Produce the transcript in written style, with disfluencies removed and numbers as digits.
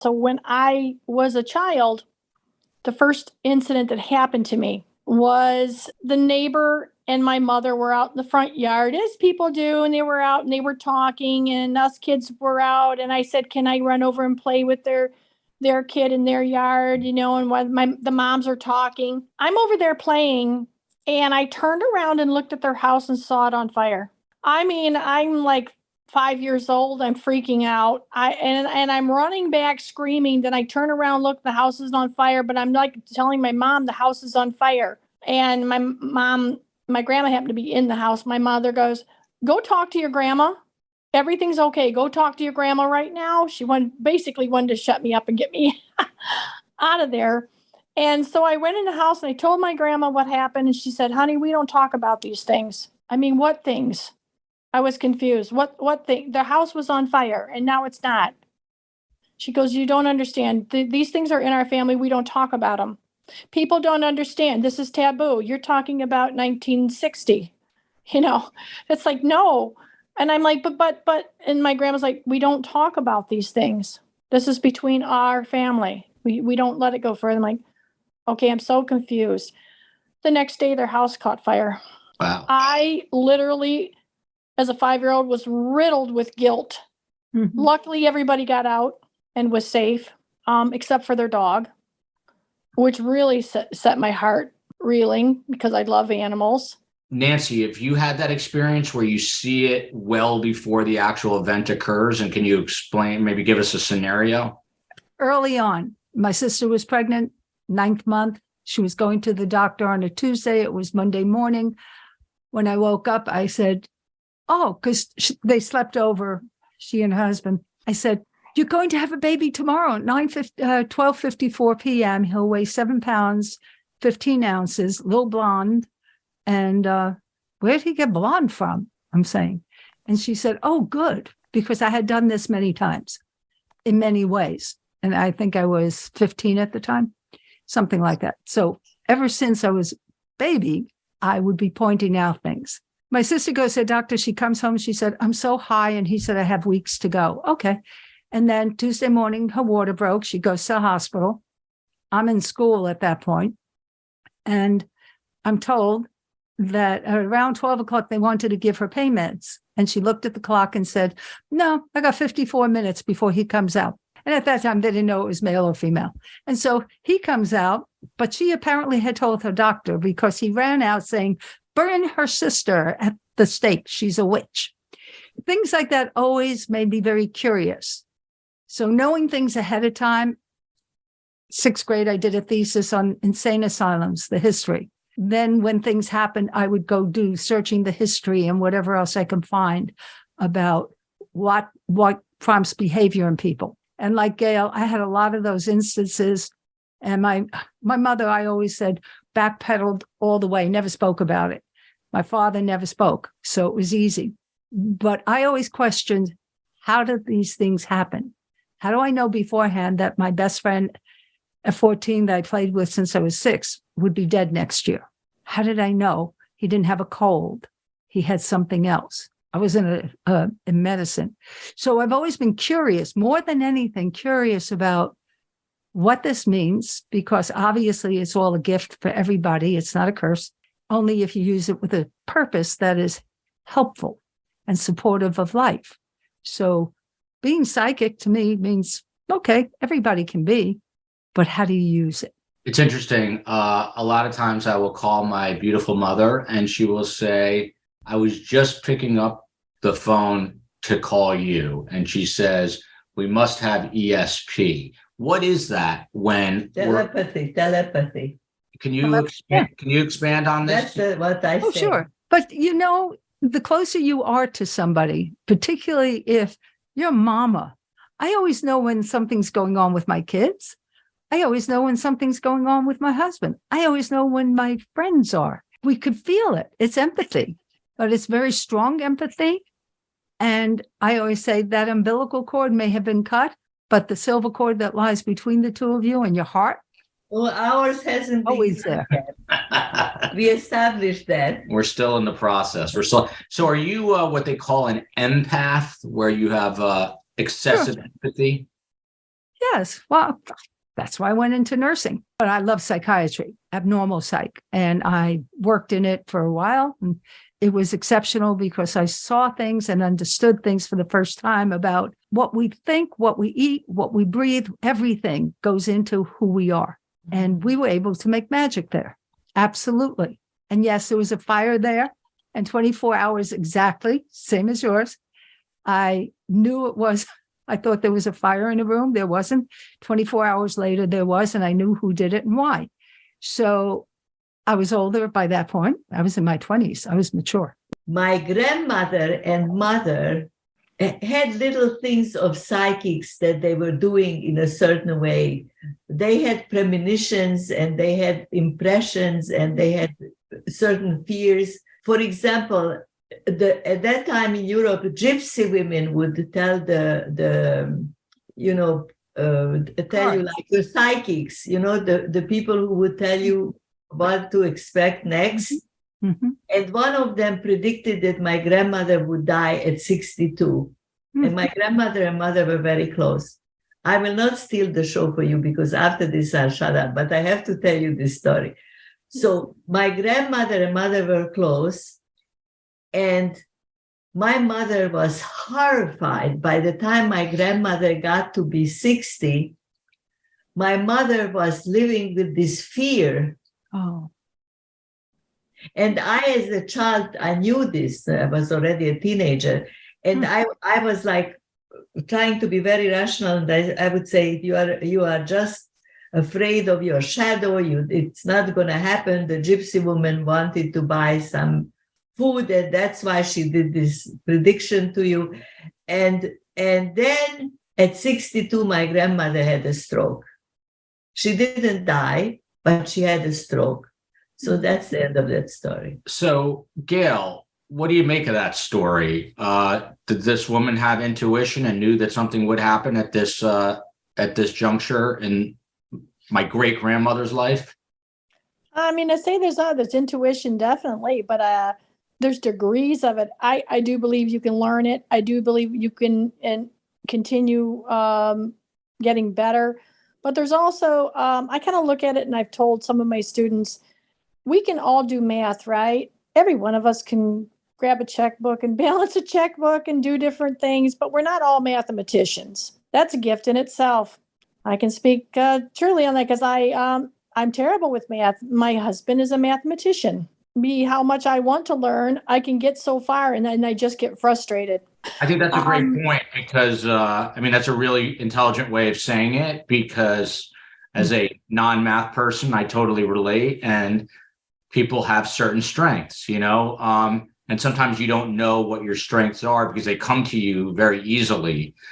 So when I was a child, the first incident that happened to me was the neighbor and my mother were out in the front yard, as people do, and they were out and they were talking, and us kids were out. And I said, "Can I run over and play with their kid in their yard?" And while the moms are talking, I'm over there playing, and I turned around and looked at their house and saw it on fire. I mean, I'm like 5 years old. I'm freaking out. And I'm running back screaming. Then I turn around, look, the house is on fire, but I'm like telling my mom the house is on fire. And my grandma happened to be in the house. My mother goes, "Go talk to your grandma. Everything's okay. Go talk to your grandma right now." She basically wanted to shut me up and get me out of there. And so I went in the house and I told my grandma what happened. And she said, "Honey, we don't talk about these things." I mean, what things? I was confused. What thing? The house was on fire and now it's not. She goes, "You don't understand. These things are in our family. We don't talk about them. People don't understand. This is taboo. You're talking about 1960. It's like, no." And I'm like, but, and my grandma's like, "We don't talk about these things. This is between our family. We don't let it go further." I'm like, okay, I'm so confused. The next day, their house caught fire. Wow. I literally, as a 5-year-old, was riddled with guilt. Mm-hmm. Luckily, everybody got out and was safe, except for their dog, which really set my heart reeling because I love animals. Nancy, have you had that experience where you see it well before the actual event occurs? And can you explain, maybe give us a scenario? Early on, my sister was pregnant, 9th month. She was going to the doctor on a Tuesday. It was Monday morning. When I woke up, I said, "Oh," because they slept over, she and her husband. I said, "You're going to have a baby tomorrow at 12:54 p.m. He'll weigh 7 pounds, 15 ounces, little blonde." And where did he get blonde from? I'm saying. And she said, "Oh, good," because I had done this many times in many ways. And I think I was 15 at the time, something like that. So ever since I was a baby, I would be pointing out things. My sister goes to the doctor. She comes home. She said, "I'm so high." And he said, "I have weeks to go." Okay. And then Tuesday morning, her water broke. She goes to the hospital. I'm in school at that point. And I'm told that around 12 o'clock, they wanted to give her pain meds. And she looked at the clock and said, "No, I got 54 minutes before he comes out." And at that time, they didn't know it was male or female. And so he comes out, but she apparently had told her doctor because he ran out saying, "Burn her sister at the stake. She's a witch." Things like that always made me very curious. So knowing things ahead of time, 6th grade, I did a thesis on insane asylums, the history. Then when things happened, I would go do searching the history and whatever else I can find about what prompts behavior in people. And like Gale, I had a lot of those instances. And my mother, I always said, backpedaled all the way, never spoke about it. My father never spoke, so it was easy. But I always questioned, how did these things happen? How do I know beforehand that my best friend at 14 that I played with since I was 6 would be dead next year? How did I know he didn't have a cold? He had something else. I was in medicine. So I've always been curious, more than anything, curious about what this means, because obviously it's all a gift for everybody. It's not a curse, only if you use it with a purpose that is helpful and supportive of life. So being psychic to me means, okay, everybody can be, but how do you use it? It's interesting. A lot of times I will call my beautiful mother and she will say, "I was just picking up the phone to call you." And she says, "We must have ESP." What is that when telepathy? Can you expand on this? That's what I say. Oh, sure. But the closer you are to somebody, particularly if you're mama, I always know when something's going on with my kids. I always know when something's going on with my husband. I always know when my friends are. We could feel it. It's empathy, but it's very strong empathy. And I always say that umbilical cord may have been cut, but the silver cord that lies between the two of you and your heart. Well, ours hasn't been always there. We established that. We're still in the process. So are you what they call an empath, where you have excessive empathy? Yes. Well, that's why I went into nursing. But I love psychiatry, abnormal psych. And I worked in it for a while. And it was exceptional because I saw things and understood things for the first time about what we think, what we eat, what we breathe. Everything goes into who we are. And we were able to make magic there. Absolutely. And yes, there was a fire there. And 24 hours exactly, same as yours. I knew it was. I thought there was a fire in the room. There wasn't. 24 hours later, there was, and I knew who did it and why. So I was older by that point. I was in my 20s. I was mature. My grandmother and mother had little things of psychics that they were doing in a certain way. They had premonitions and they had impressions and they had certain fears. For example, at that time in Europe, gypsy women would tell tell you like the psychics, the people who would tell you what to expect next. Mm-hmm. And one of them predicted that my grandmother would die at 62. Mm-hmm. And my grandmother and mother were very close. I will not steal the show for you because after this I'll shut up, but I have to tell you this story. So my grandmother and mother were close. And my mother was horrified. By the time my grandmother got to be 60, my mother was living with this fear. Oh. And I, as a child, I knew this. I was already a teenager. And I was like trying to be very rational. And I would say, you are just afraid of your shadow. It's not going to happen. The gypsy woman wanted to buy some food, and that's why she did this prediction to you. And then at 62, my grandmother had a stroke. She didn't die, but she had a stroke. So that's the end of that story. So, Gale, what do you make of that story? Did this woman have intuition and knew that something would happen at this juncture in my great grandmother's life? I mean, I say there's intuition, definitely, but there's degrees of it. I do believe you can learn it. I do believe you can and continue getting better. But there's also, I kind of look at it, and I've told some of my students, we can all do math, right? Every one of us can grab a checkbook and balance a checkbook and do different things, but we're not all mathematicians. That's a gift in itself. I can speak truly on that because I'm terrible with math. My husband is a mathematician. Me, how much I want to learn, I can get so far, and then I just get frustrated. I think that's a great point because, that's a really intelligent way of saying it because as a non-math person, I totally relate, and people have certain strengths, and sometimes you don't know what your strengths are because they come to you very easily.